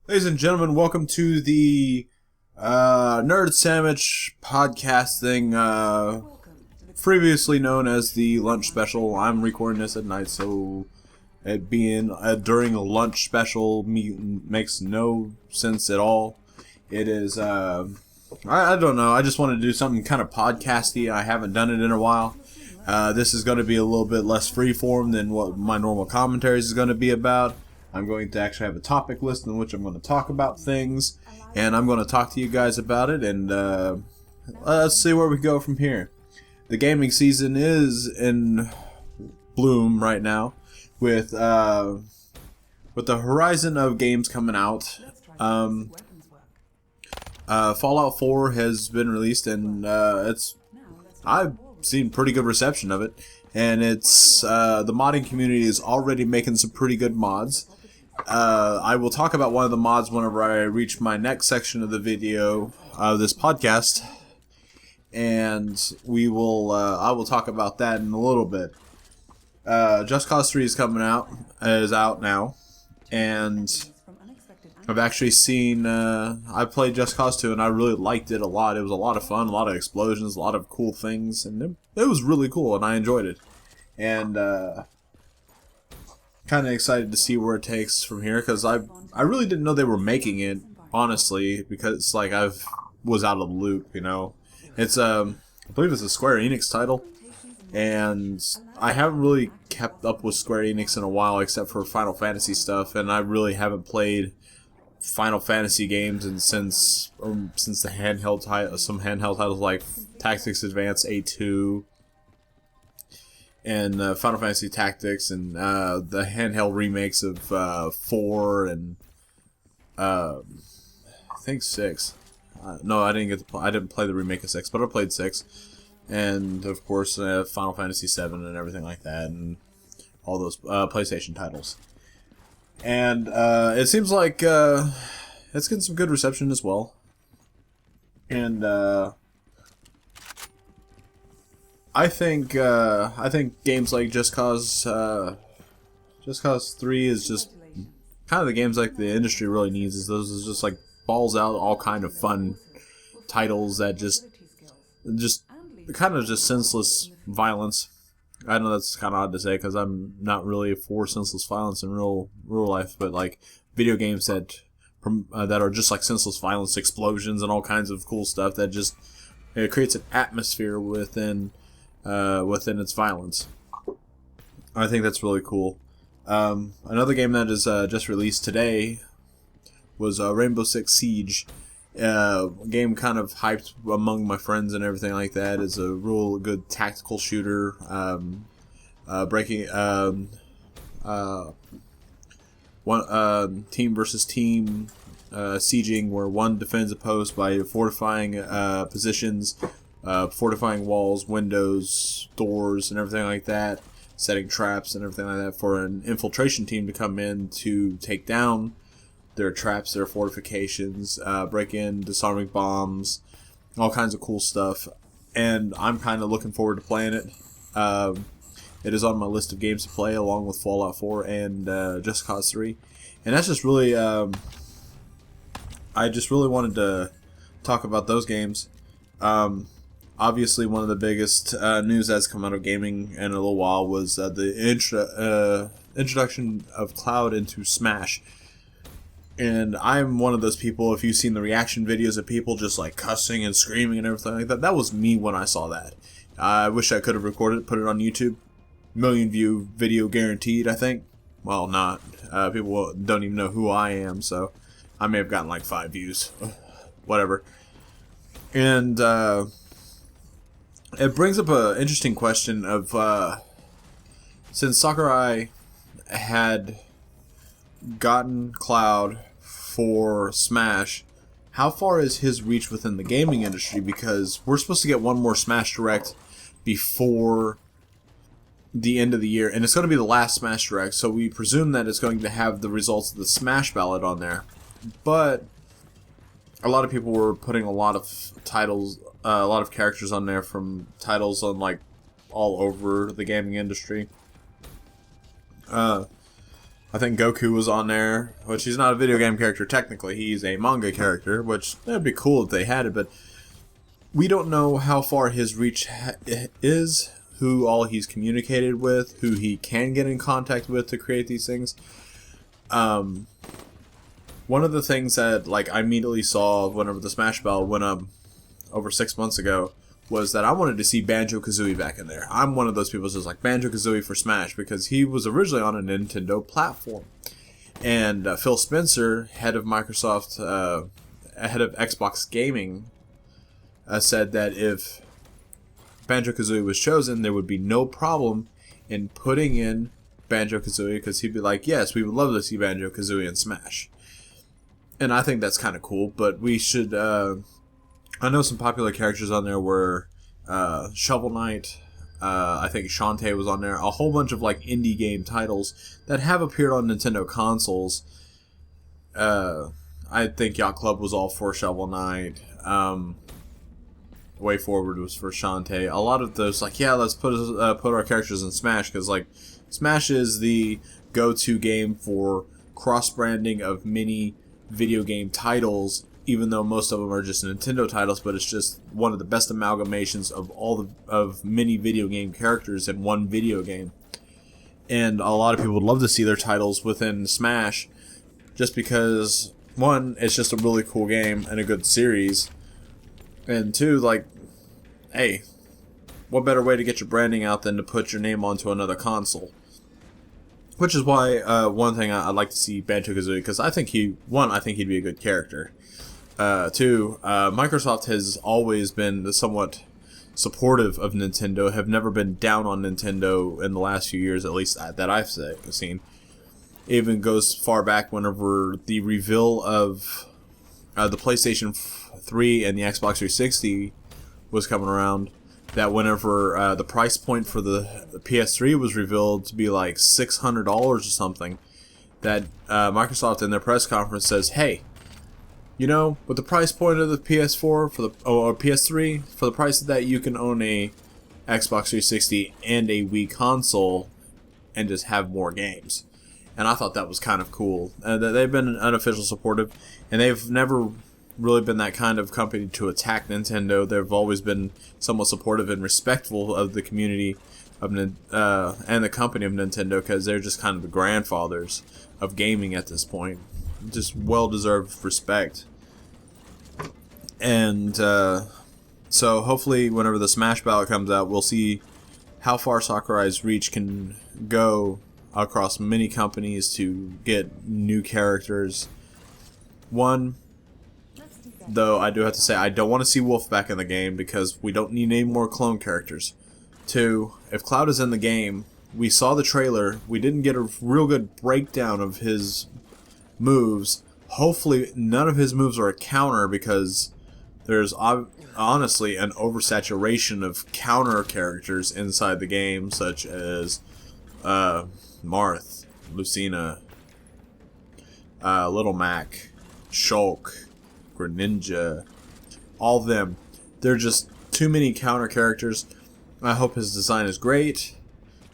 Ladies and gentlemen, welcome to the NerdSammich Podcast thing, previously known as the lunch special. I'm recording this at night, so it being during a lunch special makes no sense at all. It is, I don't know, I just wanted to do something kind of podcasty. I haven't done it in a while. This is going to be a little bit less freeform than what my normal commentaries is going to be about. I'm going to actually have a topic list in which I'm going to talk about things, and I'm going to talk to you guys about it, and let's see where we go from here. The gaming season is in bloom right now, with the horizon of games coming out. Fallout 4 has been released, and I've seen pretty good reception of it, and it's the modding community is already making some pretty good mods. I will talk about one of the mods whenever I reach my next section of the video of this podcast, and I will talk about that in a little bit. Just Cause 3 is out now, and I've actually seen, I played Just Cause 2 and I really liked it a lot. It was a lot of fun, a lot of explosions, a lot of cool things, and it was really cool and I enjoyed it. And, kind of excited to see where it takes from here, because I really didn't know they were making it, honestly, because like I was out of the loop, you know. It's I believe it's a Square Enix title, and I haven't really kept up with Square Enix in a while, except for Final Fantasy stuff, and I really haven't played Final Fantasy games and since the some handheld titles like Tactics Advance A2 and Final Fantasy Tactics, and the handheld remakes of 4 and I think 6. No, I didn't play the remake of 6, but I played 6, and of course Final Fantasy 7 and everything like that, and all those PlayStation titles. And it seems like it's getting some good reception as well, and I think games like Just Cause 3 is just kind of the games like the industry really needs. Is those is just like balls out all kind of fun titles that just kind of just senseless violence. I know that's kind of odd to say because I'm not really for senseless violence in real life, but like video games that are just like senseless violence, explosions, and all kinds of cool stuff that just it creates an atmosphere within its violence. I think that's really cool. Another game that is just released today was Rainbow Six Siege. Game kind of hyped among my friends and everything like that. Is a real good tactical shooter. One team versus team sieging, where one defends a post by fortifying positions, fortifying walls, windows, doors, and everything like that, setting traps and everything like that for an infiltration team to come in to take down their traps, their fortifications, break in, disarming bombs, all kinds of cool stuff. And I'm kind of looking forward to playing it. It is on my list of games to play along with Fallout 4 and Just Cause 3. And that's just really, I just really wanted to talk about those games. Obviously, one of the biggest news that's come out of gaming in a little while was the introduction of Cloud into Smash. And I'm one of those people, if you've seen the reaction videos of people just like cussing and screaming and everything like that, that was me when I saw that. I wish I could have recorded it, put it on YouTube. Million view video guaranteed, I think. Well, not. People don't even know who I am, so I may have gotten like 5 views. Whatever. And it brings up an interesting question of, since Sakurai had gotten Cloud for Smash, how far is his reach within the gaming industry? Because we're supposed to get one more Smash Direct before the end of the year, and it's going to be the last Smash Direct, so we presume that it's going to have the results of the Smash ballot on there. But a lot of people were putting a lot of titles, a lot of characters on there from titles on like all over the gaming industry. I think Goku was on there, which he's not a video game character technically. He's a manga character, which that'd be cool if they had it, but we don't know how far his reach is, who all he's communicated with, who he can get in contact with to create these things. One of the things that I immediately saw whenever the Smash Bell went up over 6 months ago was that I wanted to see Banjo-Kazooie back in there. I'm one of those people who's like Banjo-Kazooie for Smash because he was originally on a Nintendo platform. And Phil Spencer, head of Microsoft, head of Xbox Gaming, said that if Banjo-Kazooie was chosen, there would be no problem in putting in Banjo-Kazooie because he'd be like, yes, we would love to see Banjo-Kazooie in Smash. And I think that's kind of cool, but we should... I know some popular characters on there were Shovel Knight. I think Shantae was on there. A whole bunch of indie game titles that have appeared on Nintendo consoles. I think Yacht Club was all for Shovel Knight. Way Forward was for Shantae. A lot of those, let's put our characters in Smash because Smash is the go-to game for cross-branding of many video game titles. Even though most of them are just Nintendo titles, but it's just one of the best amalgamations of many video game characters in one video game. And a lot of people would love to see their titles within Smash, just because, one, it's just a really cool game and a good series, and two, hey, what better way to get your branding out than to put your name onto another console? Which is why one thing I'd like to see Banjo-Kazooie, because I think he'd be a good character. Two, Microsoft has always been somewhat supportive of Nintendo, have never been down on Nintendo in the last few years, at least that I've seen. It even goes far back whenever the reveal of the PlayStation 3 and the Xbox 360 was coming around, that whenever the price point for the PS3 was revealed to be $600 or something, that Microsoft in their press conference says, hey, with the price point of the PS4 or PS3, for the price of that, you can own a Xbox 360 and a Wii console and just have more games. And I thought that was kind of cool. They've been unofficial supportive, and they've never really been that kind of company to attack Nintendo. They've always been somewhat supportive and respectful of the community of and the company of Nintendo, because they're just kind of the grandfathers of gaming at this point. Just well-deserved respect. And so hopefully whenever the Smash Ballot comes out, we'll see how far Sakurai's reach can go across many companies to get new characters. One, though, I do have to say I don't want to see Wolf back in the game because we don't need any more clone characters. Two, if Cloud is in the game, we saw the trailer, we didn't get a real good breakdown of his moves. Hopefully none of his moves are a counter, because there's honestly an oversaturation of counter characters inside the game, such as Marth, Lucina, Little Mac, Shulk, Greninja, all of them. They're just too many counter characters. I hope his design is great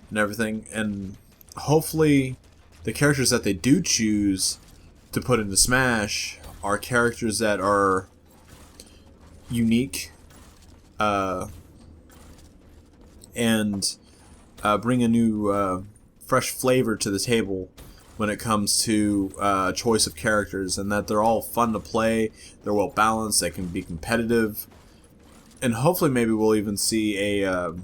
and everything, and hopefully the characters that they do choose to put into Smash are characters that are unique and bring a new fresh flavor to the table when it comes to choice of characters, and that they're all fun to play, they're well balanced, they can be competitive, and hopefully maybe we'll even see a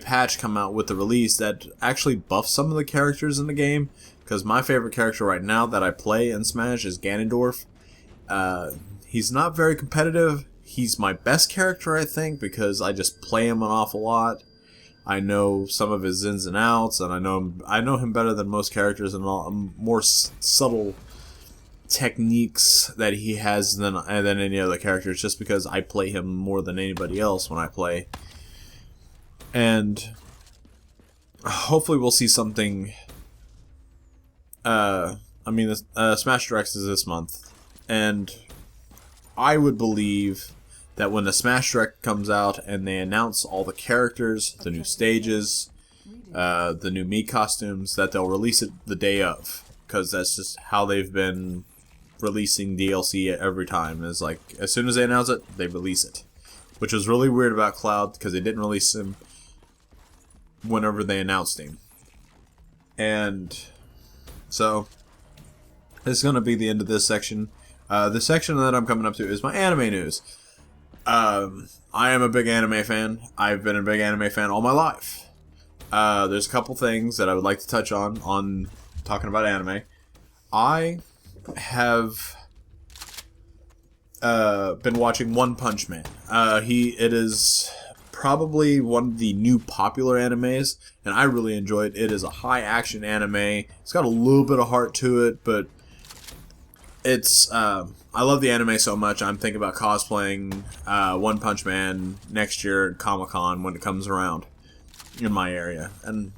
patch come out with the release that actually buffs some of the characters in the game. Because my favorite character right now that I play in Smash is Ganondorf. He's not very competitive. He's my best character, I think, because I just play him an awful lot. I know some of his ins and outs, and I know him better than most characters, and more subtle techniques that he has than any other characters, just because I play him more than anybody else when I play. And hopefully we'll see something. Smash Directs is this month, and I would believe that when the Smash Direct comes out and they announce all the characters, the new stages, the new Mii costumes, that they'll release it the day of, because that's just how they've been releasing DLC every time. Is like, as soon as they announce it, they release it, which was really weird about Cloud, because they didn't release him whenever they announced him. And so this is going to be the end of this section. The section that I'm coming up to is my anime news. I am a big anime fan. I've been a big anime fan all my life. There's a couple things that I would like to touch on talking about anime. I have been watching One Punch Man. It is probably one of the new popular animes, and I really enjoy it. It is a high action anime. It's got a little bit of heart to it, but it's I love the anime so much. I'm thinking about cosplaying One Punch Man next year at Comic-Con when it comes around in my area. And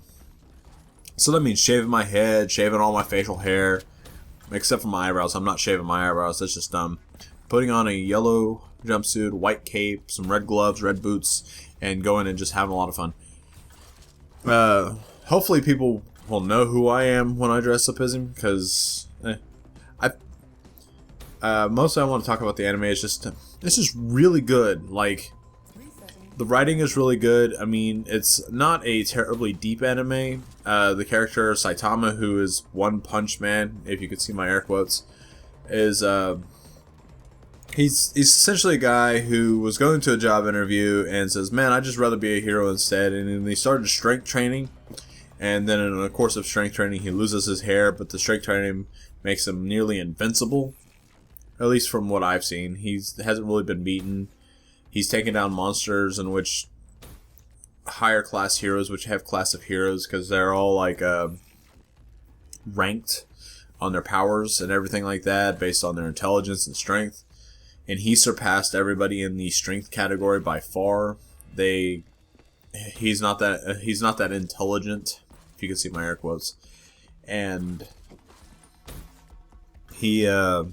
so that means shaving my head, shaving all my facial hair, except for my eyebrows. I'm not shaving my eyebrows. That's just dumb. Putting on a yellow jumpsuit, white cape, some red gloves, red boots, and going and just having a lot of fun. Hopefully people will know who I am when I dress up as him, because mostly I want to talk about the anime. It's just really good. Like, the writing is really good. I mean, it's not a terribly deep anime. The character Saitama, who is One Punch Man, if you could see my air quotes, is he's essentially a guy who was going to a job interview and says, "Man, I'd just rather be a hero instead." And then he started strength training, and then in the course of strength training, he loses his hair, but the strength training makes him nearly invincible. At least from what I've seen, he hasn't really been beaten. He's taken down monsters in which higher class heroes, which have class of heroes, because they're all like ranked on their powers and everything like that, based on their intelligence and strength. And he surpassed everybody in the strength category by far. He's not that intelligent, if you can see my air quotes, and he does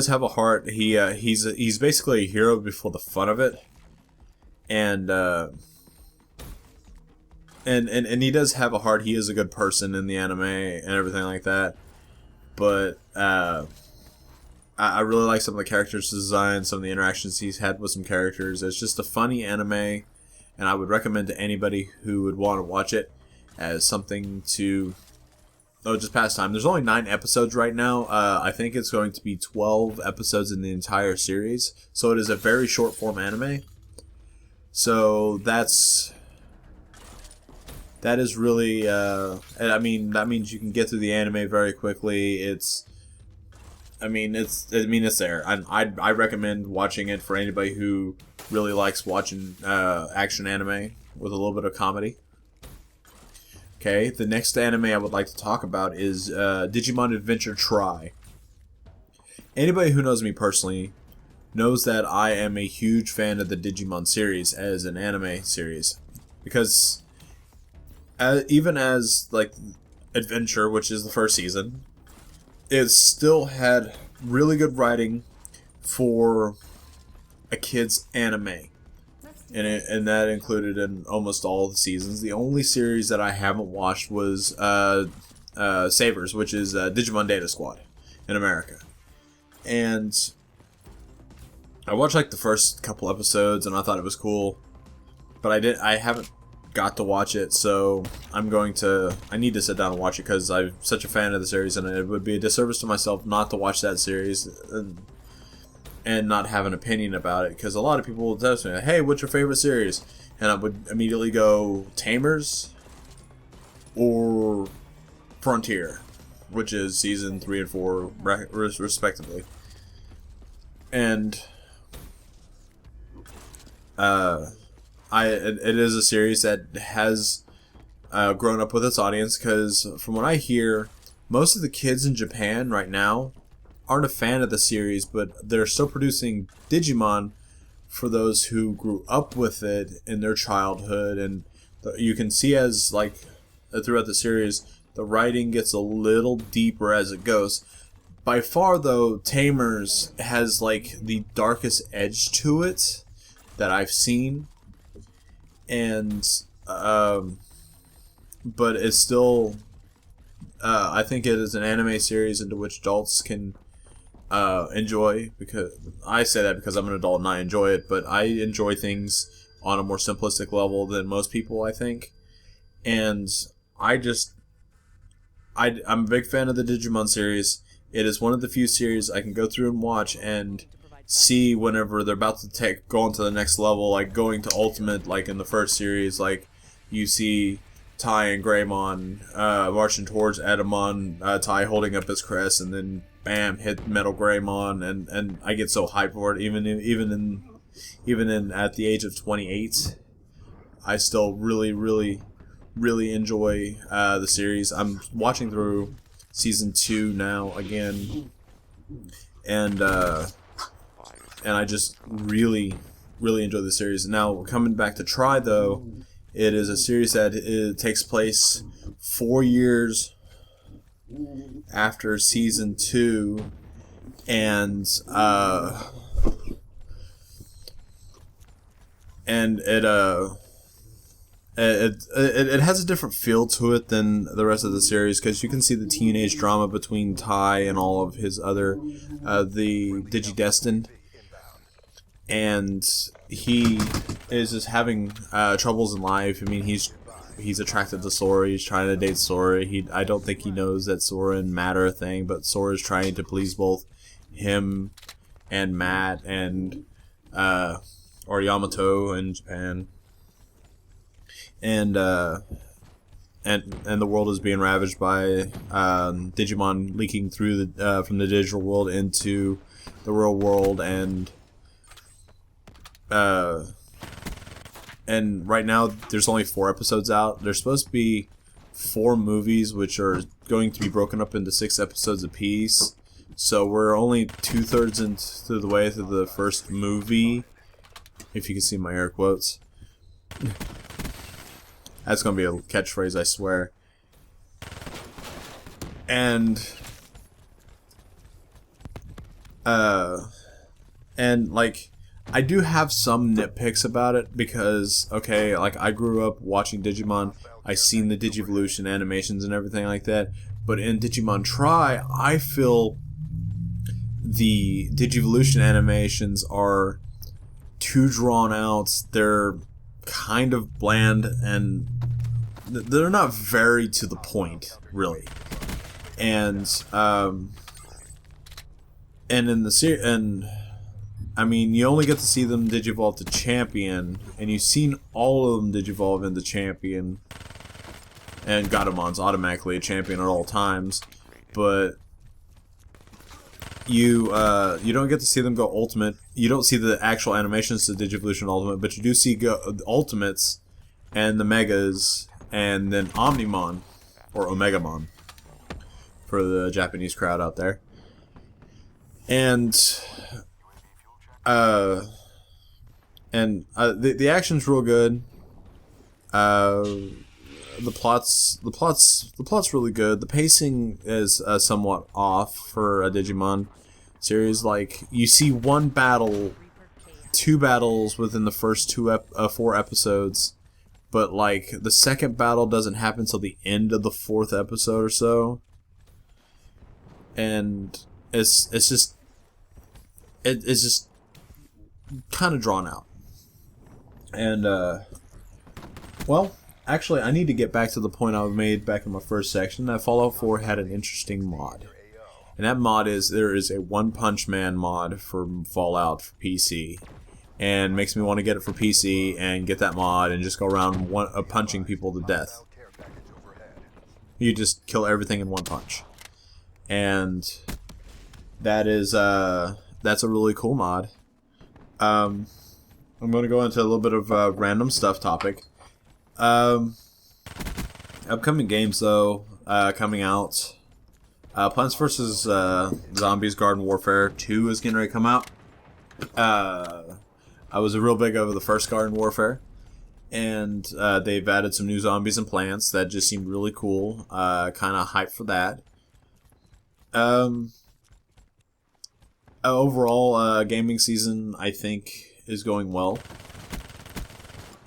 have a heart. He's basically a hero before the fun of it, and he does have a heart. He is a good person in the anime and everything like that. But I really like some of the characters' design, some of the interactions he's had with some characters. It's just a funny anime, and I would recommend to anybody who would want to watch it as something to just past time. There's only 9 episodes right now. I think it's going to be 12 episodes in the entire series. So it is a very short form anime. So that is really, I mean, that means you can get through the anime very quickly. It's there. And I recommend watching it for anybody who really likes watching action anime with a little bit of comedy. Okay, the next anime I would like to talk about is Digimon Adventure Tri. Anybody who knows me personally knows that I am a huge fan of the Digimon series as an anime series, because even as like Adventure, which is the first season, it still had really good writing for a kid's anime. And that included in almost all the seasons. The only series that I haven't watched was Sabers, which is Digimon Data Squad in America. And I watched like the first couple episodes, and I thought it was cool, but I haven't got to watch it. So I need to sit down and watch it, because I'm such a fan of the series, and it would be a disservice to myself not to watch that series and not have an opinion about it, because a lot of people will tell me, "Hey, what's your favorite series?" And I would immediately go Tamers or Frontier, which is season 3 and 4 respectively. And it is a series that has grown up with its audience, because from what I hear, most of the kids in Japan right now aren't a fan of the series, but they're still producing Digimon for those who grew up with it in their childhood. And you can see as like throughout the series, the writing gets a little deeper as it goes. By far though, Tamers has like the darkest edge to it that I've seen, and but it's still. I think it is an anime series into which adults can enjoy, because I say that because I'm an adult and I enjoy it, but I enjoy things on a more simplistic level than most people, I think. And I'm a big fan of the Digimon series. It is one of the few series I can go through and watch and see whenever they're about to go on to the next level, like going to Ultimate, like in the first series, like you see Tai and Greymon marching towards Edamon, Tai holding up his crest, and then bam, hit Metal Greymon, and I get so hyped for it. Even in at the age of 28, I still really enjoy the series. I'm watching through season 2 now again, and I just really enjoy the series. Now, coming back to Try, though, it is a series that it takes place 4 years after season 2, and it has a different feel to it than the rest of the series, because you can see the teenage drama between Tai and all of his other the Digidestined, and he is just having troubles in life. I mean, he's attracted to Sora. He's trying to date Sora. I don't think he knows that Sora and Matt are a thing, but Sora's trying to please both him and Matt and or Yamato in Japan. And the world is being ravaged by Digimon leaking through from the digital world into the real world, and right now there's only 4 episodes out. There's supposed to be 4 movies, which are going to be broken up into 6 episodes apiece. So we're only 2/3 into the way through the first movie, if you can see my air quotes. That's gonna be a catchphrase, I swear. And like, I do have some nitpicks about it, because, okay, like, I grew up watching Digimon, I seen the Digivolution animations and everything like that, but in Digimon Try, I feel the Digivolution animations are too drawn out. They're kind of bland, and they're not very to the point, really. And in the I mean, you only get to see them digivolve to Champion, and you've seen all of them digivolve into Champion, and Gatomon's automatically a champion at all times, but you don't get to see them go Ultimate. You don't see the actual animations to Digivolution Ultimate, but you do see the Ultimates and the Megas, and then Omnimon, or Omegamon, for the Japanese crowd out there. And the action's real good. The plot's really good. The pacing is somewhat off for a Digimon series. Like, you see 2 battles within the first 4 episodes, but like the second battle doesn't happen until the end of the 4th episode or so, and it's just kind of drawn out. And well, actually, I need to get back to the point I made back in my first section, that Fallout 4 had an interesting mod. And that mod is, there is a One Punch Man mod for Fallout for PC. And makes me want to get it for PC and get that mod and just go around punching people to death. You just kill everything in one punch. And that is, that's a really cool mod. I'm going to go into a little bit of random stuff topic. Upcoming games, though, coming out. Plants vs. Zombies Garden Warfare 2 is getting ready to come out. I was a real big over the first Garden Warfare, and they've added some new zombies and plants that just seemed really cool. Kind of hyped for that. Overall, gaming season, I think, is going well.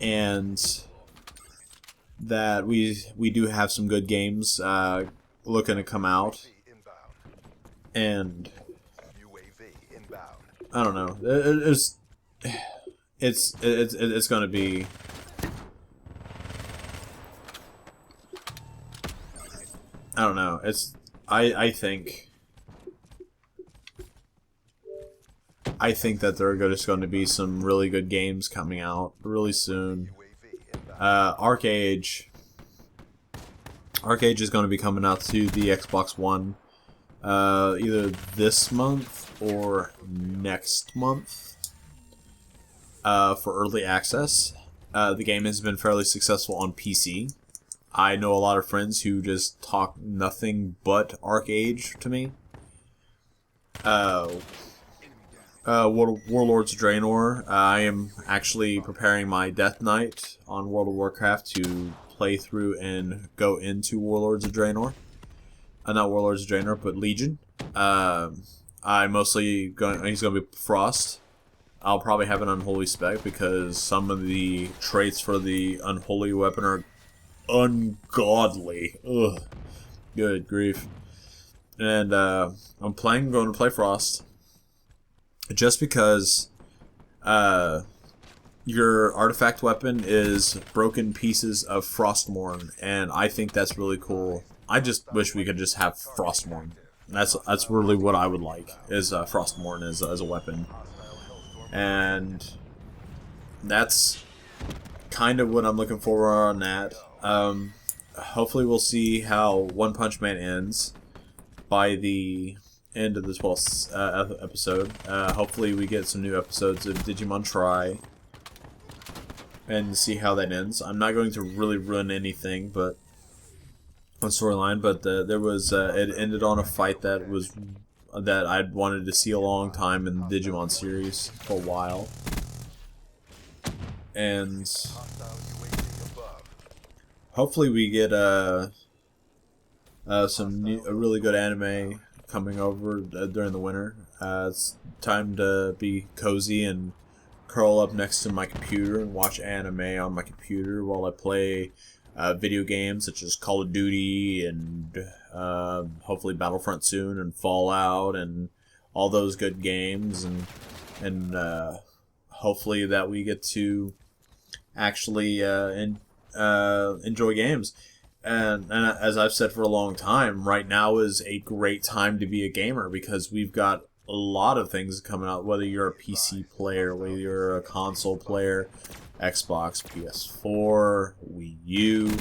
And that we do have some good games looking to come out, and I don't know. It's gonna be. I don't know. I think that there are just going to be some really good games coming out really soon. Arcade is going to be coming out to the Xbox One either this month or next month for early access. The game has been fairly successful on PC. I know a lot of friends who just talk nothing but Arcade to me. Warlords of Draenor. I am actually preparing my Death Knight on World of Warcraft to play through and go into Warlords of Draenor. Not Warlords of Draenor, but Legion. He's going to be Frost. I'll probably have an Unholy spec because some of the traits for the Unholy weapon are ungodly. Ugh. Good grief. And I'm going to play Frost. Just because your artifact weapon is broken pieces of Frostmourne, and I think that's really cool. I just wish we could just have Frostmourne. That's really what I would like, is Frostmourne as a weapon. And that's kind of what I'm looking for on that. Hopefully we'll see how One Punch Man ends by the end of this 12th episode. Hopefully we get some new episodes of Digimon Try and see how that ends. I'm not going to really ruin anything but on storyline, but there was it ended on a fight that I'd wanted to see a long time in the Digimon series for a while. And hopefully we get a really good anime coming over during the winter. It's time to be cozy and curl up next to my computer and watch anime on my computer while I play video games such as Call of Duty and hopefully Battlefront soon and Fallout and all those good games, and hopefully that we get to actually enjoy games. And as I've said for a long time, right now is a great time to be a gamer because we've got a lot of things coming out, whether you're a PC player, whether you're a console player, Xbox, PS4, Wii U.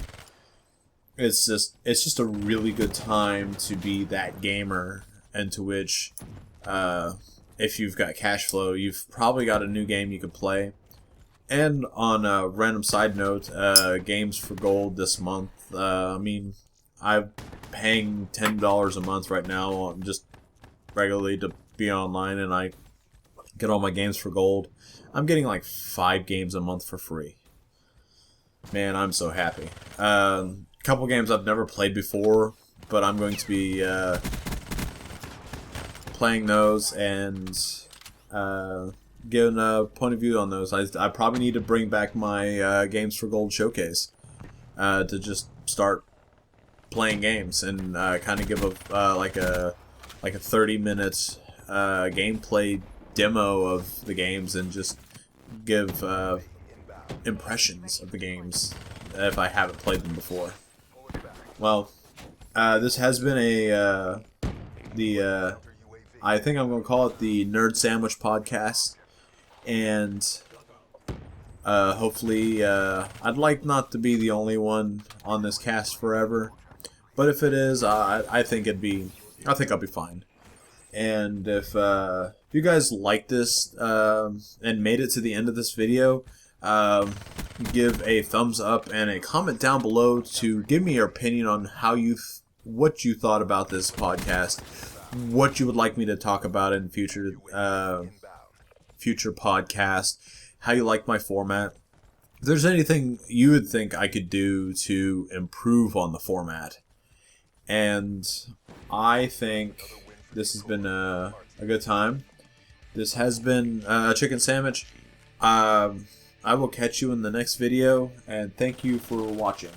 It's just a really good time to be that gamer, and to which, if you've got cash flow, you've probably got a new game you could play. And on a random side note, Games for Gold this month. I'm paying $10 a month right now just regularly to be online, and I get all my games for gold. I'm getting like 5 games a month for free. Man, I'm so happy. Couple games I've never played before, but I'm going to be playing those and giving a point of view on those. I probably need to bring back my Games for Gold showcase to just start playing games and kind of give like a 30-minute gameplay demo of the games and just give impressions of the games if I haven't played them before. Well, this has been I think I'm going to call it the NerdSammich Podcast, and hopefully I'd like not to be the only one on this cast forever, but if it is, I think I'll be fine. And if you guys like this and made it to the end of this video, give a thumbs up and a comment down below to give me your opinion on what you thought about this podcast, what you would like me to talk about in future podcasts, how you like my format. If there's anything you would think I could do to improve on the format. And I think this has been a good time. This has been Chicken Sandwich. I will catch you in the next video, and thank you for watching.